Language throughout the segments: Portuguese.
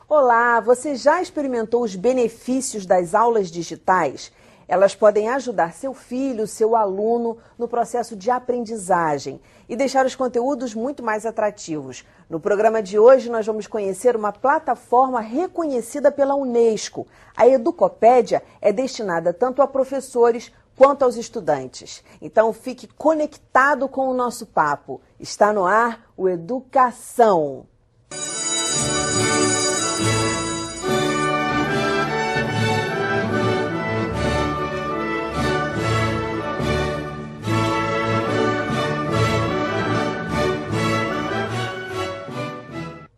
Olá, você já experimentou os benefícios das aulas digitais? Elas podem ajudar seu filho, seu aluno, no processo de aprendizagem e deixar os conteúdos muito mais atrativos. No programa de hoje, nós vamos conhecer uma plataforma reconhecida pela Unesco. A Educopédia é destinada tanto a professores quanto aos estudantes. Então, fique conectado com o nosso papo. Está no ar o Educação.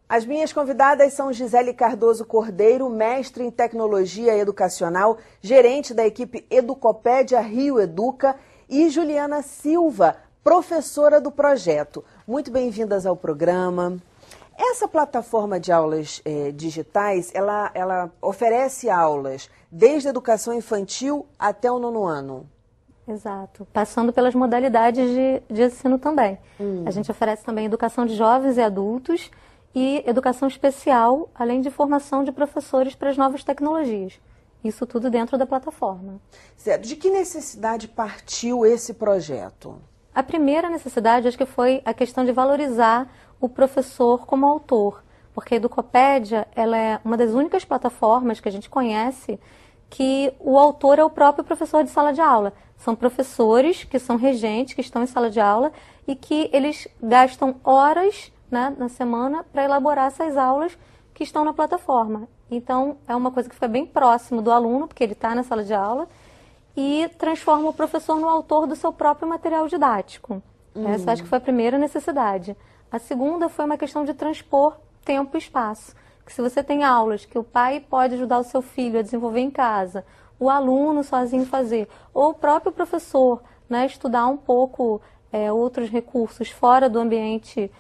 As minhas convidadas são Gisele Cardoso Cordeiro, mestre em Tecnologia Educacional, gerente da equipe Educopédia Rio Educa, e Juliana Silva, professora do projeto. Muito bem-vindas ao programa. Essa plataforma de aulas digitais, ela oferece aulas desde a educação infantil até o 9º ano. Exato, passando pelas modalidades de ensino também. A gente oferece também educação de jovens e adultos, e educação especial, além de formação de professores para as novas tecnologias. Isso tudo dentro da plataforma. Certo. De que necessidade partiu esse projeto? A primeira necessidade, acho que foi a questão de valorizar o professor como autor, porque a Educopédia, ela é uma das únicas plataformas que a gente conhece que o autor é o próprio professor de sala de aula. São professores que são regentes, que estão em sala de aula e que eles gastam horas, né, na semana para elaborar essas aulas que estão na plataforma. Então, é uma coisa que fica bem próximo do aluno, porque ele está na sala de aula, e transforma o professor no autor do seu próprio material didático. Essa acho que foi a primeira necessidade. A segunda foi uma questão de transpor tempo e espaço. Que se você tem aulas que o pai pode ajudar o seu filho a desenvolver em casa, o aluno sozinho fazer, ou o próprio professor, né, estudar um pouco outros recursos fora do ambiente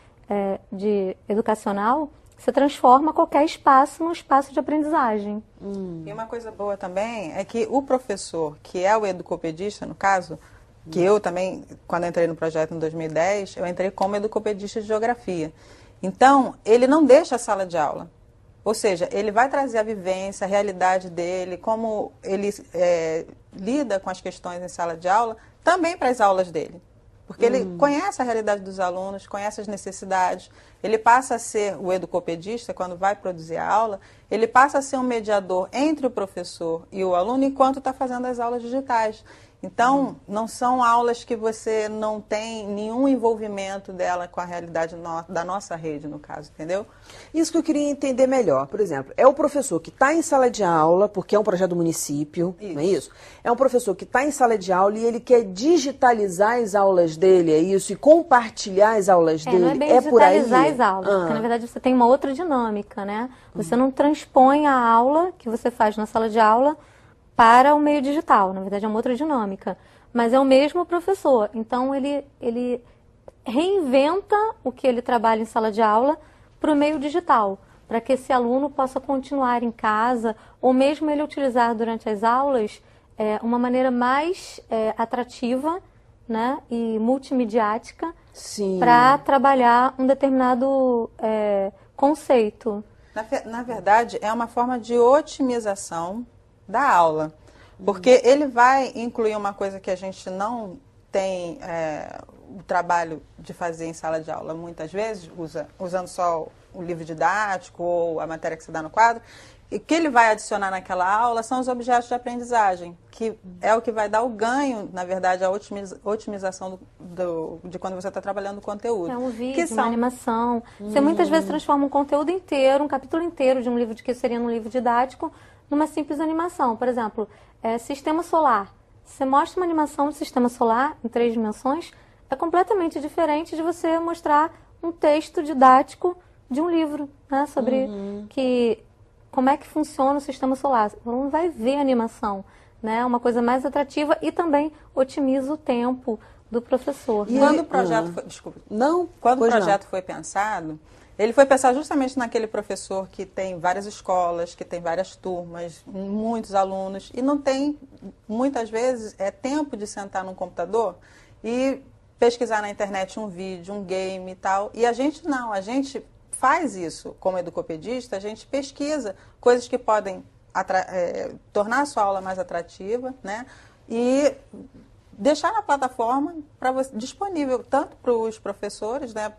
educacional, você transforma qualquer espaço num espaço de aprendizagem. E uma coisa boa também é que o professor, que é o educopedista, no caso, que eu também, quando entrei no projeto em 2010, eu entrei como educopedista de geografia. Então, ele não deixa a sala de aula. Ou seja, ele vai trazer a vivência, a realidade dele, como ele lida com as questões em sala de aula, também para as aulas dele. Porque ele conhece a realidade dos alunos, conhece as necessidades, ele passa a ser o educopedista, quando vai produzir a aula, ele passa a ser um mediador entre o professor e o aluno enquanto está fazendo as aulas digitais. Então, não são aulas que você não tem nenhum envolvimento dela com a realidade da nossa rede, no caso, entendeu? Isso que eu queria entender melhor. Por exemplo, é o professor que está em sala de aula, porque é um projeto do município, não é isso? É um professor que está em sala de aula e ele quer digitalizar as aulas dele, é isso? E compartilhar as aulas dele, não é bem por aí? digitalizar as aulas, porque na verdade você tem uma outra dinâmica, né? Você não transpõe a aula que você faz na sala de aula para o meio digital, na verdade é uma outra dinâmica, mas é o mesmo professor, então ele reinventa o que ele trabalha em sala de aula para o meio digital, para que esse aluno possa continuar em casa, ou mesmo ele utilizar durante as aulas uma maneira mais atrativa, né, e multimediática para trabalhar um determinado conceito. Na verdade, é uma forma de otimização da aula, porque ele vai incluir uma coisa que a gente não tem o trabalho de fazer em sala de aula muitas vezes, usando só o livro didático ou a matéria que se dá no quadro, e o que ele vai adicionar naquela aula são os objetos de aprendizagem, que é o que vai dar o ganho, na verdade, a otimização de quando você está trabalhando o conteúdo. É um vídeo, uma animação. Você muitas vezes transforma um conteúdo inteiro, um capítulo inteiro de um livro que seria um livro didático, numa simples animação. Por exemplo, sistema solar. Você mostra uma animação do sistema solar em 3 dimensões, é completamente diferente de você mostrar um texto didático de um livro, né, sobre como é que funciona o sistema solar. O aluno vai ver a animação, né, uma coisa mais atrativa e também otimiza o tempo do professor. Quando o projeto foi pensado, ele foi pensar justamente naquele professor que tem várias escolas, que tem várias turmas, muitos alunos, e não tem, muitas vezes, tempo de sentar num computador e pesquisar na internet um vídeo, um game e tal. E a gente não, a gente faz isso como educopedista, a gente pesquisa coisas que podem tornar a sua aula mais atrativa, né? E deixar na plataforma disponível tanto para os professores, né,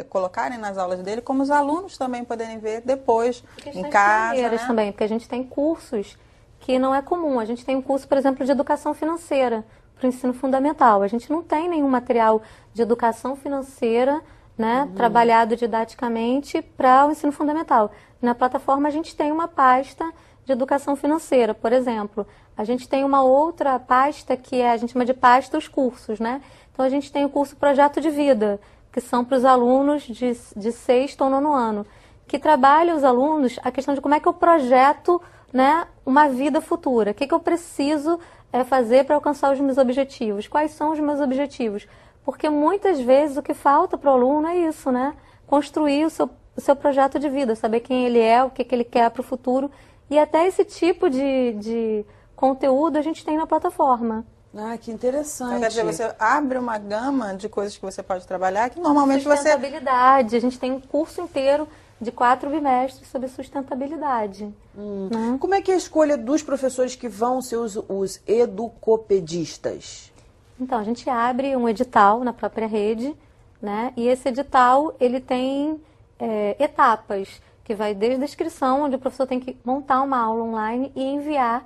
colocarem nas aulas dele, como os alunos também poderem ver depois em casa. Né? Também, porque a gente tem cursos que não é comum. A gente tem um curso, por exemplo, de educação financeira para o ensino fundamental. A gente não tem nenhum material de educação financeira, né, trabalhado didaticamente para o ensino fundamental. Na plataforma a gente tem uma pasta de educação financeira, por exemplo. A gente tem uma outra pasta que a gente chama de pasta os cursos, né? Então a gente tem o curso Projeto de Vida, que são para os alunos de sexto ou nono ano, que trabalha os alunos a questão de como é que eu projeto, né, uma vida futura. O que eu preciso fazer para alcançar os meus objetivos? Quais são os meus objetivos? Porque muitas vezes o que falta para o aluno é isso, né? Construir o seu projeto de vida, saber quem ele é, o que ele quer para o futuro. E até esse tipo de conteúdo a gente tem na plataforma. Ah, que interessante. Então, quer dizer, você abre uma gama de coisas que você pode trabalhar que normalmente sustentabilidade. A gente tem um curso inteiro de 4 bimestres sobre sustentabilidade. Né? Como é que é a escolha dos professores que vão ser os educopedistas? Então, a gente abre um edital na própria rede, né? E esse edital, ele tem etapas, que vai desde a inscrição, onde o professor tem que montar uma aula online e enviar.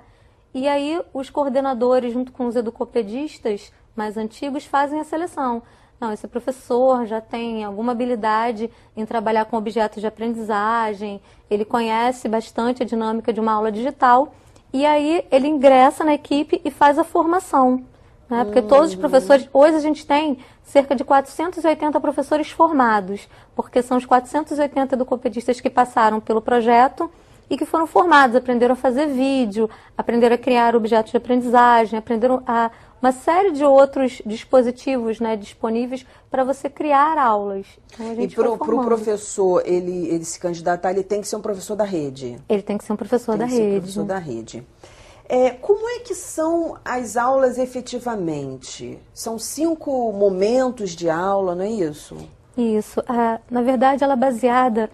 E aí os coordenadores, junto com os educopedistas mais antigos, fazem a seleção. Não, esse professor já tem alguma habilidade em trabalhar com objetos de aprendizagem, ele conhece bastante a dinâmica de uma aula digital, e aí ele ingressa na equipe e faz a formação. Né? Porque todos os professores, hoje a gente tem cerca de 480 professores formados, porque são os 480 educopedistas que passaram pelo projeto e que foram formados, aprenderam a fazer vídeo, aprenderam a criar objetos de aprendizagem, aprenderam uma série de outros dispositivos, né, disponíveis para você criar aulas. Então, e para o professor, ele se candidatar, ele tem que ser um professor da rede? Ele tem que ser um professor da rede. Um professor da rede. Como é que são as aulas efetivamente? São 5 momentos de aula, não é isso? Isso. Na verdade, ela é baseada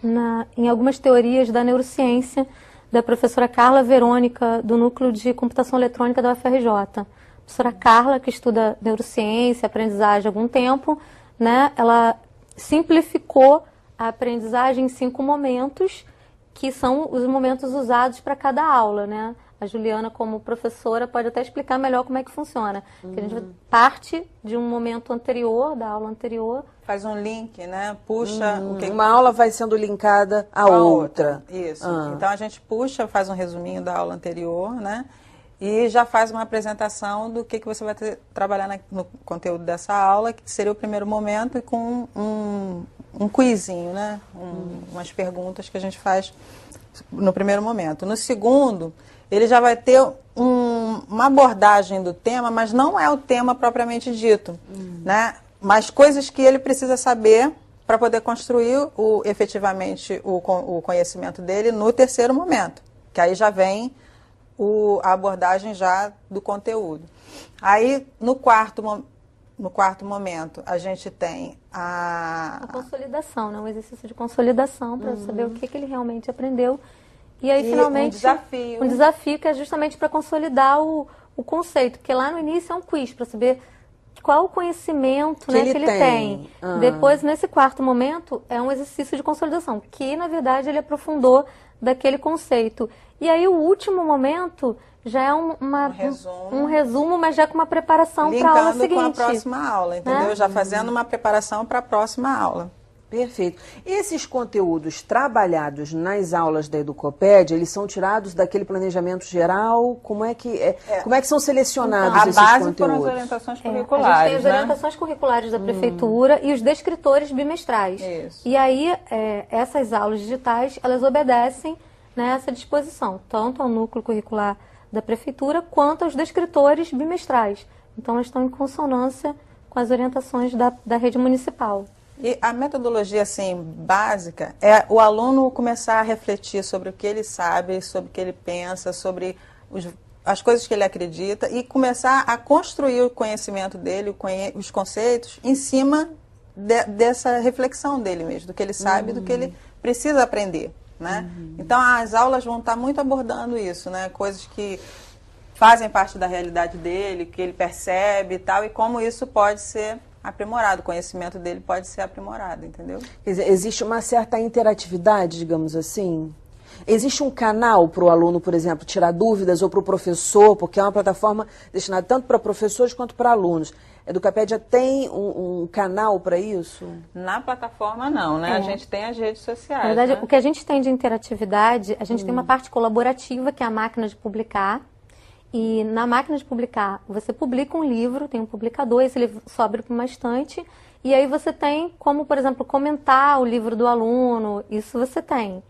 em algumas teorias da neurociência da professora Carla Verônica, do Núcleo de Computação Eletrônica da UFRJ. A professora Carla, que estuda neurociência, aprendizagem há algum tempo, né, ela simplificou a aprendizagem em 5 momentos, que são os momentos usados para cada aula, né? A Juliana, como professora, pode até explicar melhor como é que funciona. Porque a gente parte de um momento anterior, da aula anterior. Faz um link, né? Puxa. Uma aula vai sendo linkada à outra. Isso. Então a gente puxa, faz um resuminho da aula anterior, né? E já faz uma apresentação do que você vai trabalhar no conteúdo dessa aula, que seria o primeiro momento, e com um quizinho, né? Umas perguntas que a gente faz no primeiro momento. No segundo, ele já vai ter uma abordagem do tema, mas não é o tema propriamente dito, né? Mas coisas que ele precisa saber para poder construir efetivamente o conhecimento dele no terceiro momento, que aí já vem a abordagem já do conteúdo. Aí, no quarto momento, a gente tem a consolidação, né? Um exercício de consolidação para saber o que ele realmente aprendeu. E aí, finalmente, um desafio que é justamente para consolidar o conceito, porque lá no início é um quiz, para saber qual o conhecimento que ele tem. Depois, nesse quarto momento, é um exercício de consolidação, que, na verdade, ele aprofundou daquele conceito. E aí, o último momento já é um resumo, mas já com uma preparação para a aula seguinte. Linkando com a próxima aula, entendeu? Né? Já fazendo uma preparação para a próxima aula. Perfeito. Esses conteúdos trabalhados nas aulas da Educopédia, eles são tirados daquele planejamento geral? Como é que são selecionados esses conteúdos? A base foram as orientações curriculares, a gente tem as orientações curriculares da prefeitura e os descritores bimestrais. Isso. E aí, essas aulas digitais, elas obedecem, né, essa disposição, tanto ao núcleo curricular da prefeitura, quanto aos descritores bimestrais. Então, elas estão em consonância com as orientações da rede municipal. E a metodologia, assim, básica é o aluno começar a refletir sobre o que ele sabe, sobre o que ele pensa, sobre as coisas que ele acredita e começar a construir o conhecimento dele, os conceitos, em cima dessa reflexão dele mesmo, do que ele sabe, do que ele precisa aprender, né? Então as aulas vão estar muito abordando isso, né? Coisas que fazem parte da realidade dele, que ele percebe e tal, e como isso pode ser aprimorado, o conhecimento dele pode ser aprimorado, entendeu? Quer dizer, existe uma certa interatividade, digamos assim? Existe um canal para o aluno, por exemplo, tirar dúvidas, ou para o professor, porque é uma plataforma destinada tanto para professores quanto para alunos. A Educapédia tem um canal para isso? Na plataforma não, né? A gente tem as redes sociais. Na verdade, né? o que a gente tem de interatividade, a gente tem uma parte colaborativa, que é a máquina de publicar. E na máquina de publicar, você publica um livro, tem um publicador, esse livro sobe para uma estante, e aí você tem como, por exemplo, comentar o livro do aluno, isso você tem.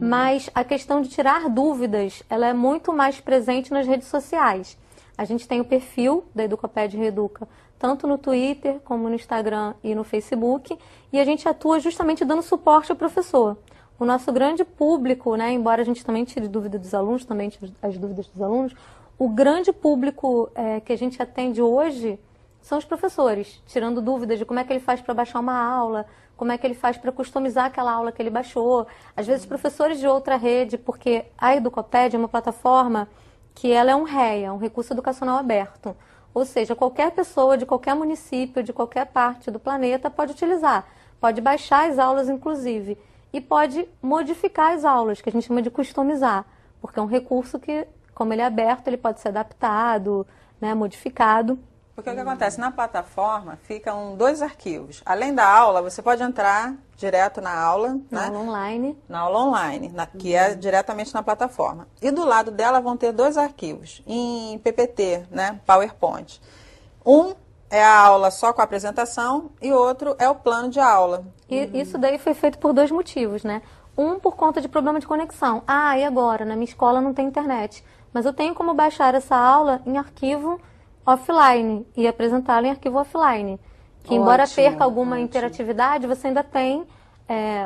Mas a questão de tirar dúvidas, ela é muito mais presente nas redes sociais. A gente tem o perfil da Educopédia Reeduca, tanto no Twitter, como no Instagram e no Facebook, e a gente atua justamente dando suporte ao professor. O nosso grande público, né, embora a gente também tire dúvida dos alunos, também tire as dúvidas dos alunos, o grande público que a gente atende hoje são os professores, tirando dúvidas de como é que ele faz para baixar uma aula, como é que ele faz para customizar aquela aula que ele baixou. Às vezes professores de outra rede, porque a Educopédia é uma plataforma que ela é um REA, um recurso educacional aberto. Ou seja, qualquer pessoa de qualquer município, de qualquer parte do planeta pode utilizar. Pode baixar as aulas, inclusive, e pode modificar as aulas, que a gente chama de customizar, porque é um recurso que, como ele é aberto, ele pode ser adaptado, né, modificado. Porque o que acontece? Na plataforma ficam 2 arquivos. Além da aula, você pode entrar direto na aula, Na né? aula online. Na aula online, que é diretamente na plataforma. E do lado dela vão ter 2 arquivos, em PPT, né? PowerPoint. Um é a aula só com a apresentação e outro é o plano de aula. E isso daí foi feito por 2 motivos, né? Um, por conta de problema de conexão. Ah, e agora? Na minha escola não tem internet. Mas eu tenho como baixar essa aula em arquivo offline e apresentá-la em arquivo offline. Que embora perca alguma interatividade, você ainda tem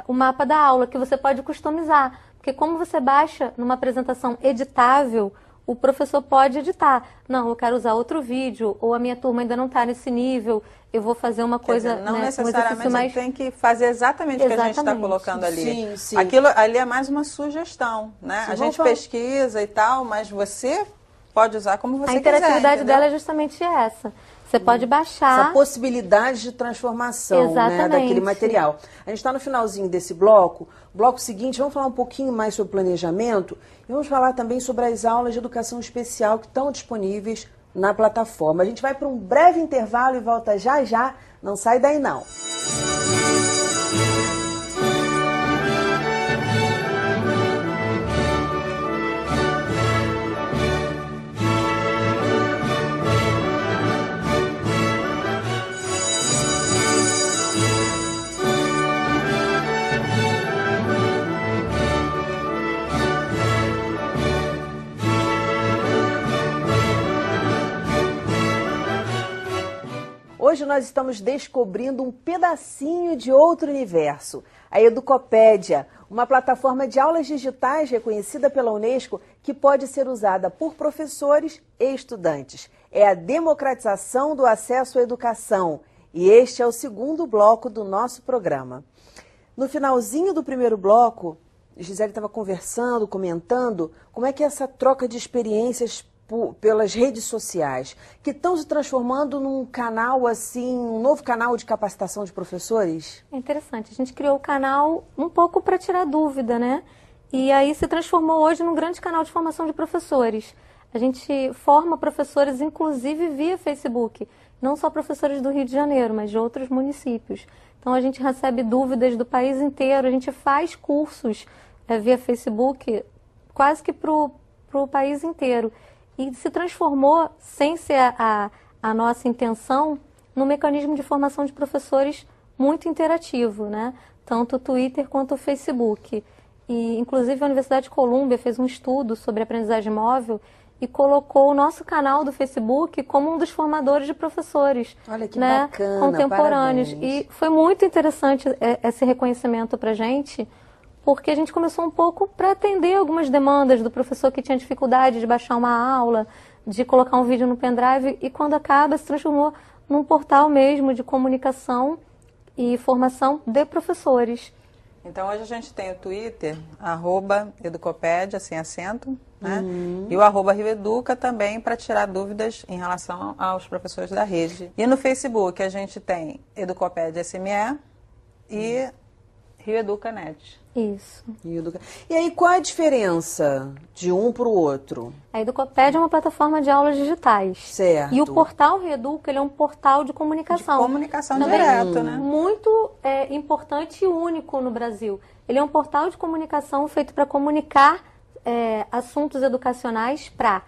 o mapa da aula, que você pode customizar. Porque como você baixa numa apresentação editável, o professor pode editar. Não, eu quero usar outro vídeo, ou a minha turma ainda não está nesse nível, eu vou fazer uma coisa... Dizer, não né, necessariamente um mais... tem que fazer exatamente o que a gente está colocando ali. Sim, sim. Aquilo ali é mais uma sugestão, né? Sim, a gente pesquisa e tal, mas você pode usar como você quiser. A interatividade entendeu? dela é justamente essa. Você pode baixar... Essa possibilidade de transformação, né, daquele material. A gente está no finalzinho desse bloco. Bloco seguinte, vamos falar um pouquinho mais sobre planejamento e vamos falar também sobre as aulas de educação especial que estão disponíveis na plataforma. A gente vai para um breve intervalo e volta já já. Não sai daí não. Hoje nós estamos descobrindo um pedacinho de outro universo, a Educopédia, uma plataforma de aulas digitais reconhecida pela Unesco que pode ser usada por professores e estudantes. É a democratização do acesso à educação e este é o segundo bloco do nosso programa. No finalzinho do primeiro bloco, Gisele estava conversando, comentando como é que essa troca de experiências pelas redes sociais, que estão se transformando num canal assim, um novo canal de capacitação de professores? É interessante, a gente criou o canal um pouco para tirar dúvida, né? E aí se transformou hoje num grande canal de formação de professores. A gente forma professores, inclusive via Facebook, não só professores do Rio de Janeiro, mas de outros municípios. Então a gente recebe dúvidas do país inteiro, a gente faz cursos via Facebook quase que para o país inteiro. E se transformou, sem ser a nossa intenção, num mecanismo de formação de professores muito interativo, né? Tanto o Twitter quanto o Facebook. E, inclusive, a Universidade de Colômbia fez um estudo sobre aprendizagem móvel e colocou o nosso canal do Facebook como um dos formadores de professores. Olha que bacana, contemporâneos. parabéns. E foi muito interessante esse reconhecimento para a gente, porque a gente começou um pouco para atender algumas demandas do professor que tinha dificuldade de baixar uma aula, de colocar um vídeo no pendrive, e quando acaba se transformou num portal mesmo de comunicação e formação de professores. Então, hoje a gente tem o Twitter, @Educopédia, sem acento, né? E o @RioEduca também, para tirar dúvidas em relação aos professores da rede. E no Facebook a gente tem Educopédia SME e RioEducaNet. Isso. E aí, qual a diferença de um para o outro? A Educopédia é uma plataforma de aulas digitais. Certo. E o portal Reeduca, ele é um portal de comunicação. De comunicação também direto, né? Muito importante e único no Brasil. Ele é um portal de comunicação feito para comunicar assuntos educacionais para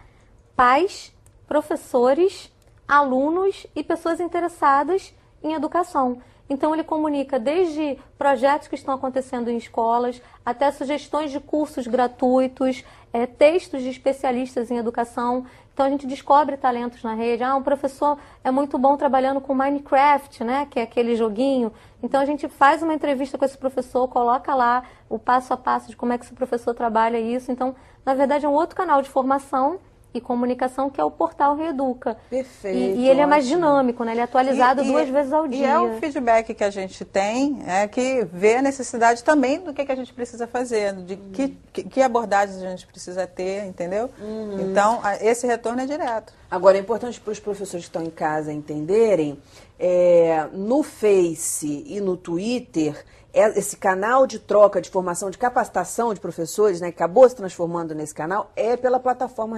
pais, professores, alunos e pessoas interessadas em educação. Então, ele comunica desde projetos que estão acontecendo em escolas, até sugestões de cursos gratuitos, textos de especialistas em educação. Então, a gente descobre talentos na rede. Um professor é muito bom trabalhando com Minecraft, né? Que é aquele joguinho. Então, a gente faz uma entrevista com esse professor, coloca lá o passo a passo de como é que esse professor trabalha isso. Então, na verdade, é um outro canal de formação e comunicação, que é o portal Reeduca. Perfeito. E ele é mais dinâmico, né? Ele é atualizado 2 vezes ao dia. E é o feedback que a gente tem, que vê a necessidade também do que a gente precisa fazer, de que abordagens a gente precisa ter, entendeu? Então, esse retorno é direto. Agora, é importante para os professores que estão em casa entenderem, no Face e no Twitter, esse canal de troca, de formação, de capacitação de professores, né, que acabou se transformando nesse canal, é pela plataforma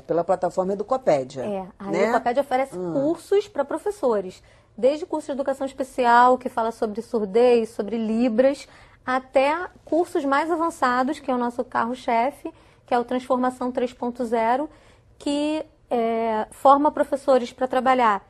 pela plataforma Educopédia. A né? Educopédia oferece cursos para professores, desde curso de educação especial, que fala sobre surdez, sobre Libras, até cursos mais avançados, que é o nosso carro-chefe, que é o Transformação 3.0, que forma professores para trabalhar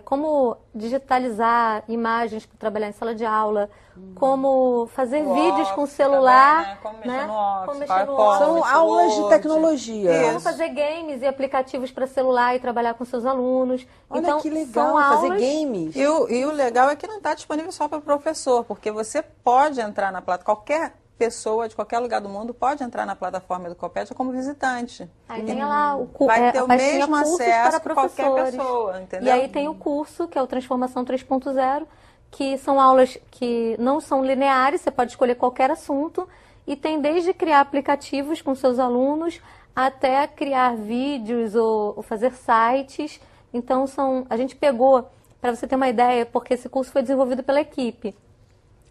como digitalizar imagens para trabalhar em sala de aula, como fazer vídeos com celular, também, né? Como mexer né? no Office, São aulas de tecnologia. Como fazer games e aplicativos para celular e trabalhar com seus alunos. Olha então, que legal, são fazer aulas... games. E o legal é que não está disponível só para o professor, porque você pode entrar na plataforma, qualquer pessoa de qualquer lugar do mundo pode entrar na plataforma Educopédia como visitante. Aí tem lá vai ter o pastinha mesmo cursos acesso para que qualquer professores. pessoa, entendeu? E aí tem o curso, que é o Transformação 3.0, que são aulas que não são lineares, você pode escolher qualquer assunto, e tem desde criar aplicativos com seus alunos, até criar vídeos ou fazer sites. Então, a gente pegou, para você ter uma ideia, porque esse curso foi desenvolvido pela equipe,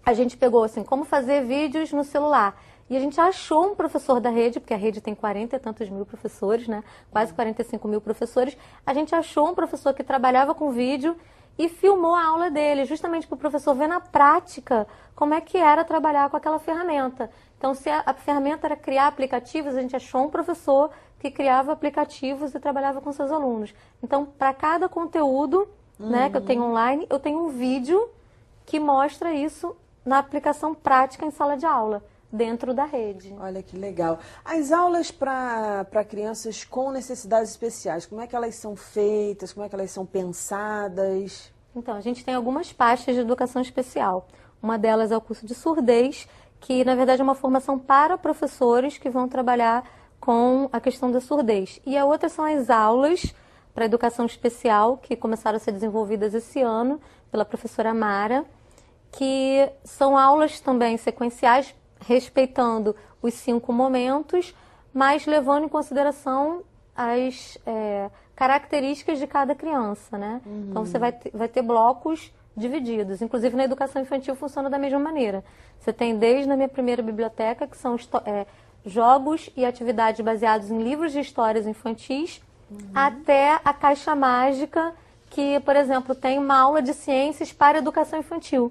a gente pegou assim, como fazer vídeos no celular. E a gente achou um professor da rede, porque a rede tem 40 e tantos mil professores, né? Quase 45 mil professores. A gente achou um professor que trabalhava com vídeo e filmou a aula dele, justamente para o professor ver na prática como é que era trabalhar com aquela ferramenta. Então, se a ferramenta era criar aplicativos, a gente achou um professor que criava aplicativos e trabalhava com seus alunos. Então, para cada conteúdo, né, que eu tenho online, eu tenho um vídeo que mostra isso na aplicação prática em sala de aula, dentro da rede. Olha que legal. As aulas para crianças com necessidades especiais, como é que elas são feitas, como é que elas são pensadas? Então, a gente tem algumas pastas de educação especial. Uma delas é o curso de surdez, que na verdade é uma formação para professores que vão trabalhar com a questão da surdez. E a outra são as aulas para educação especial, que começaram a ser desenvolvidas esse ano pela professora Mara, que são aulas também sequenciais, respeitando os 5 momentos, mas levando em consideração as características de cada criança, né? Então, você vai ter blocos divididos. Inclusive, na educação infantil funciona da mesma maneira. Você tem desde a minha primeira biblioteca, que são jogos e atividades baseados em livros de histórias infantis, até a caixa mágica, que, por exemplo, tem uma aula de ciências para educação infantil.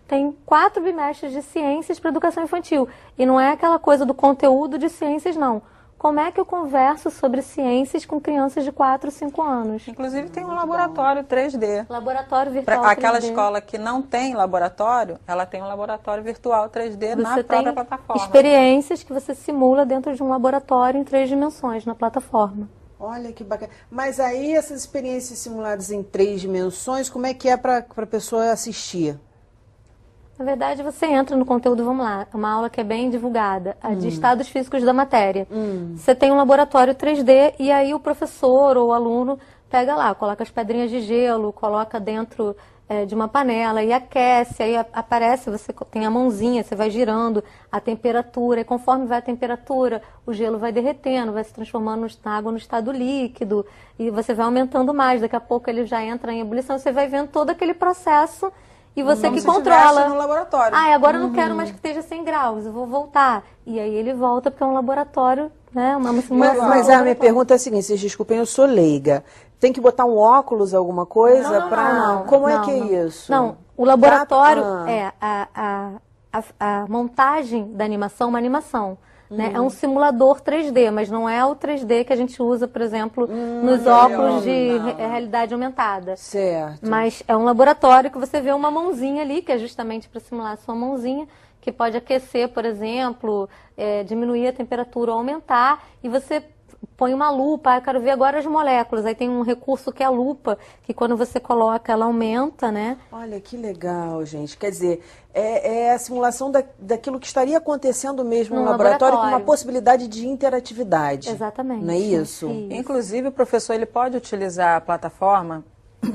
Tem 4 bimestres de ciências para educação infantil. E não é aquela coisa do conteúdo de ciências, não. Como é que eu converso sobre ciências com crianças de 4, 5 anos? Inclusive tem um laboratório 3D. Laboratório virtual Pra aquela 3D. escola que não tem laboratório, ela tem um laboratório virtual 3D na Você própria tem plataforma. experiências que você simula dentro de um laboratório em 3 dimensões na plataforma. Olha que bacana. Mas aí essas experiências simuladas em 3 dimensões, como é que é para a pessoa assistir? Na verdade, você entra no conteúdo, vamos lá, uma aula que é bem divulgada, a de estados físicos da matéria. Você tem um laboratório 3D e aí o professor ou o aluno pega lá, coloca as pedrinhas de gelo, coloca dentro de uma panela e aquece, aí aparece, você tem a mãozinha, você vai girando a temperatura, e conforme vai a temperatura, o gelo vai derretendo, vai se transformando na água no estado líquido, e você vai aumentando mais, daqui a pouco ele já entra em ebulição, você vai vendo todo aquele processo, e você que controla. No laboratório. Ah, agora eu não quero mais que esteja 100 graus, eu vou voltar. E aí ele volta porque é um laboratório, né? Uma simulação. Mas a minha pergunta é a seguinte, vocês desculpem, eu sou leiga. Tem que botar um óculos, alguma coisa? Como é que é isso? Não, o laboratório é a montagem da animação, uma animação. Né? É um simulador 3D, mas não é o 3D que a gente usa, por exemplo, nos óculos de realidade aumentada. Certo. Mas é um laboratório que você vê uma mãozinha ali, que é justamente para simular a sua mãozinha, que pode aquecer, por exemplo, diminuir a temperatura ou aumentar, e você põe uma lupa, eu quero ver agora as moléculas. Aí tem um recurso que é a lupa, que quando você coloca, ela aumenta, né? Olha, que legal, gente. Quer dizer, é a simulação daquilo que estaria acontecendo mesmo no laboratório, com uma possibilidade de interatividade. Exatamente. Não é isso? Inclusive, o professor ele pode utilizar a plataforma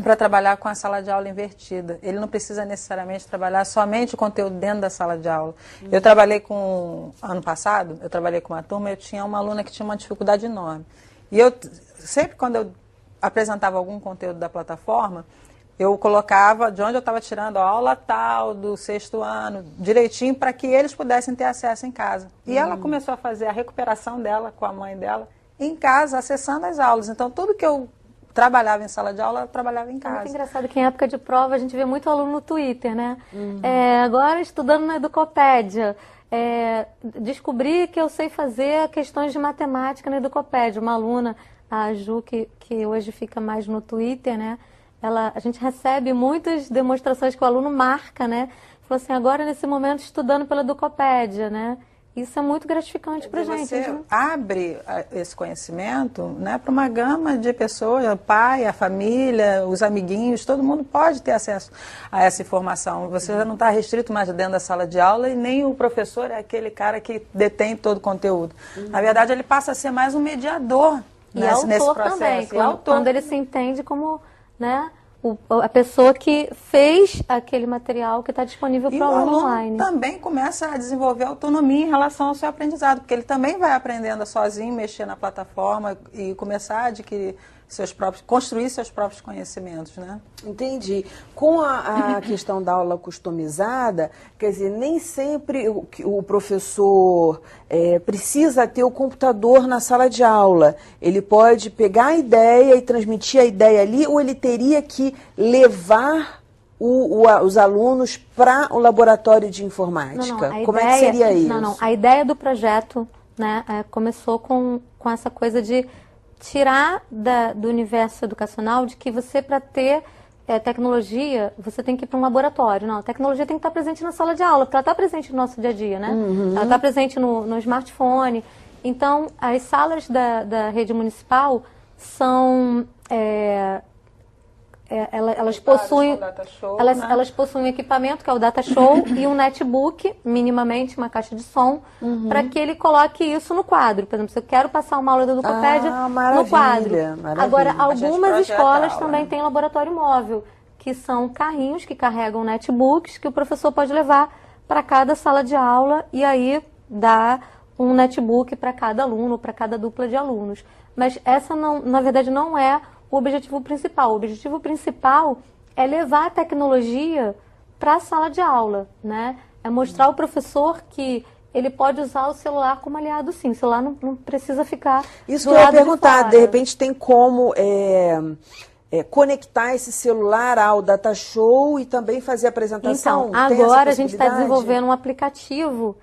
para trabalhar com a sala de aula invertida. Ele não precisa necessariamente trabalhar somente o conteúdo dentro da sala de aula. Eu trabalhei ano passado, eu trabalhei com uma turma, eu tinha uma aluna que tinha uma dificuldade enorme. E eu, sempre quando eu apresentava algum conteúdo da plataforma, eu colocava de onde eu estava tirando a aula tal, do 6º ano, direitinho, para que eles pudessem ter acesso em casa. E ela começou a fazer a recuperação dela com a mãe dela em casa, acessando as aulas. Então, tudo que eu trabalhava em sala de aula, eu trabalhava em casa. É muito engraçado que em época de prova a gente vê muito aluno no Twitter, né? Agora estudando na Educopédia, descobri que eu sei fazer questões de matemática na Educopédia. Uma aluna, a Ju, que hoje fica mais no Twitter, né? A gente recebe muitas demonstrações que o aluno marca, né? Falou assim, agora nesse momento estudando pela Educopédia, né? Isso é muito gratificante para a gente. Você abre esse conhecimento, né, para uma gama de pessoas, o pai, a família, os amiguinhos, todo mundo pode ter acesso a essa informação. Você já não está restrito mais dentro da sala de aula e nem o professor é aquele cara que detém todo o a Na verdade, ele passa a ser mais um mediador nesse processo. Também, quando ele se entende como, né, a pessoa que fez aquele material que está disponível para o aluno online. Também começa a desenvolver autonomia em relação ao seu aprendizado, porque ele também vai aprendendo sozinho, mexer na plataforma e começar a adquirir construir seus próprios conhecimentos, né? Entendi. Com a questão da aula customizada, quer dizer, nem sempre o professor precisa ter o computador na sala de aula. Ele pode pegar a ideia e transmitir a ideia ali, ou ele teria que levar os alunos para o laboratório de informática? Como é que seria isso? Não. A ideia do projeto, né, começou com essa coisa de tirar do universo educacional de que você, para ter tecnologia, você tem que ir para um laboratório. Não, a tecnologia tem que estar presente na sala de aula, porque ela está presente no nosso dia a dia, né? Ela está presente no smartphone. Então, as salas da rede municipal são... elas possuem elas possuem um equipamento que é o Data Show e um netbook, minimamente uma caixa de som, para que ele coloque isso no quadro. Por exemplo, se eu quero passar uma aula da Educopédia no quadro. Maravilha. Agora, algumas escolas também têm laboratório móvel, que são carrinhos que carregam netbooks que o professor pode levar para cada sala de aula e aí dá um netbook para cada aluno, para cada dupla de alunos. Mas essa, na verdade, não é o objetivo principal. O objetivo principal é levar a tecnologia para a sala de aula, né? É mostrar ao professor que ele pode usar o celular como aliado, sim. O celular não precisa ficar Isso que eu ia perguntar, de repente tem como conectar esse celular ao Data Show e também fazer a apresentação? Então, agora a gente está desenvolvendo um aplicativo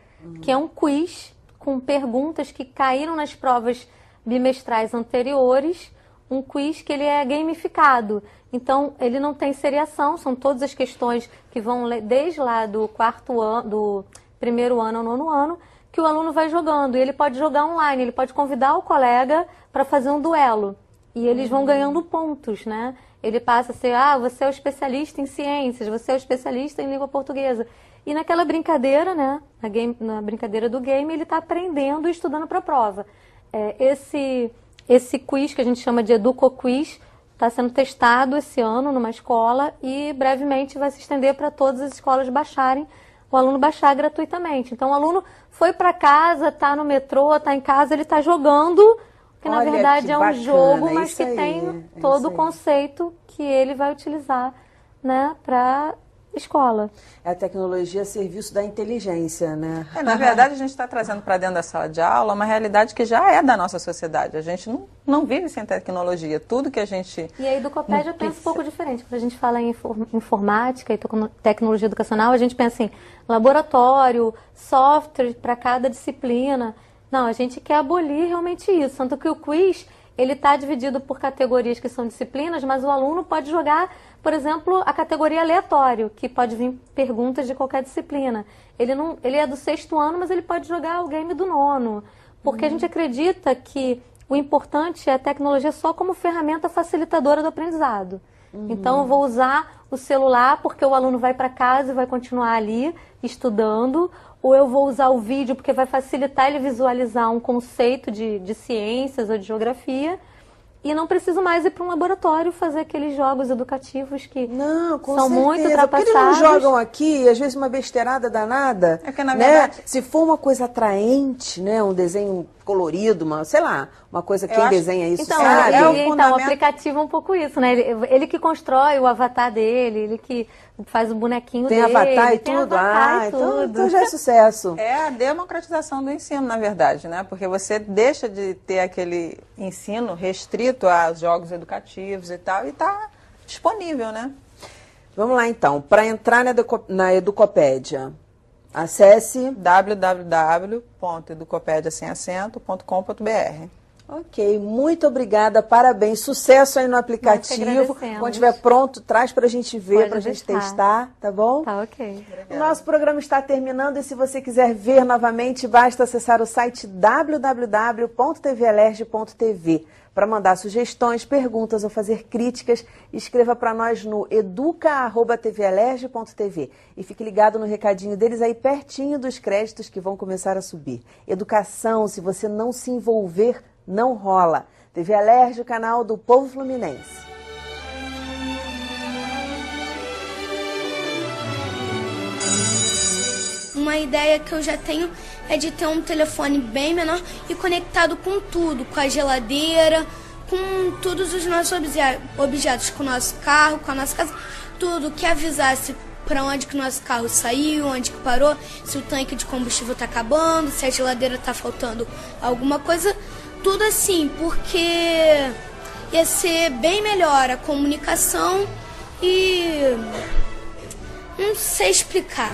que é um quiz com perguntas que caíram nas provas bimestrais anteriores, um quiz que ele é gamificado. Então, ele não tem seriação, são todas as questões que vão desde lá do do 1º ano ao 9º ano, que o aluno vai jogando. E ele pode jogar online, ele pode convidar o colega para fazer um duelo. E eles vão ganhando pontos, né? Ele passa a ser, você é o especialista em ciências, você é o especialista em língua portuguesa. E naquela brincadeira, né? Na brincadeira do game, ele está aprendendo e estudando para a prova. Esse quiz, que a gente chama de EducoQuiz, está sendo testado esse ano numa escola e brevemente vai se estender para todas as escolas baixarem, o aluno baixar gratuitamente. Então o aluno foi para casa, está no metrô, está em casa, ele está jogando, que na verdade é um jogo, mas que tem todo o conceito que ele vai utilizar, né, para escola. É a tecnologia a serviço da inteligência, né? Na verdade, a gente está trazendo para dentro da sala de aula uma realidade que já é da nossa sociedade. A gente não vive sem tecnologia. Tudo que a gente... E a Educopédia pensa um pouco diferente. Quando a gente fala em informática e tecnologia educacional, a gente pensa em laboratório, software para cada disciplina. Não, a gente quer abolir realmente isso. Tanto que o quiz, ele está dividido por categorias que são disciplinas, mas o aluno pode jogar, por exemplo, a categoria aleatório, que pode vir perguntas de qualquer disciplina. Ele é do 6º ano, mas ele pode jogar o game do 9º. Porque a gente acredita que o importante é a tecnologia só como ferramenta facilitadora do aprendizado. Então, eu vou usar o celular porque o aluno vai para casa e vai continuar ali estudando, ou eu vou usar o vídeo porque vai facilitar ele visualizar um conceito de ciências ou de geografia, e não preciso mais ir para um laboratório fazer aqueles jogos educativos que são muito ultrapassados. Porque eles não jogam aqui, às vezes uma besteirada danada. É que na verdade... Se for uma coisa atraente, né, um desenho colorido, sei lá, uma coisa que quem desenha isso então, sabe. Então, o aplicativo é um pouco isso, né? Ele que constrói o avatar dele, ele que faz o bonequinho dele. Tem avatar e tudo? Então já é sucesso. É a democratização do ensino, na verdade, né? Porque você deixa de ter aquele ensino restrito a jogos educativos e tal, e está disponível, né? Vamos lá, então. Para entrar na Educopédia, acesse www.educopediassemacento.com.br. Ok, muito obrigada, parabéns, sucesso aí no aplicativo. Quando estiver pronto, traz para a gente ver, para a gente testar, tá bom? Tá, ok. O nosso programa está terminando e se você quiser ver novamente, basta acessar o site www.tvalerj.tv. Para mandar sugestões, perguntas ou fazer críticas, escreva para nós no educa@tvalerj.tv. E fique ligado no recadinho deles aí pertinho dos créditos que vão começar a subir. Educação, se você não se envolver, não rola. TV Alerj, o canal do povo fluminense. Uma ideia que eu já tenho é de ter um telefone bem menor e conectado com tudo, com a geladeira, com todos os nossos objetos, com o nosso carro, com a nossa casa, tudo que avisasse para onde que o nosso carro saiu, onde que parou, se o tanque de combustível está acabando, se a geladeira está faltando alguma coisa, tudo assim, porque ia ser bem melhor a comunicação e não sei explicar.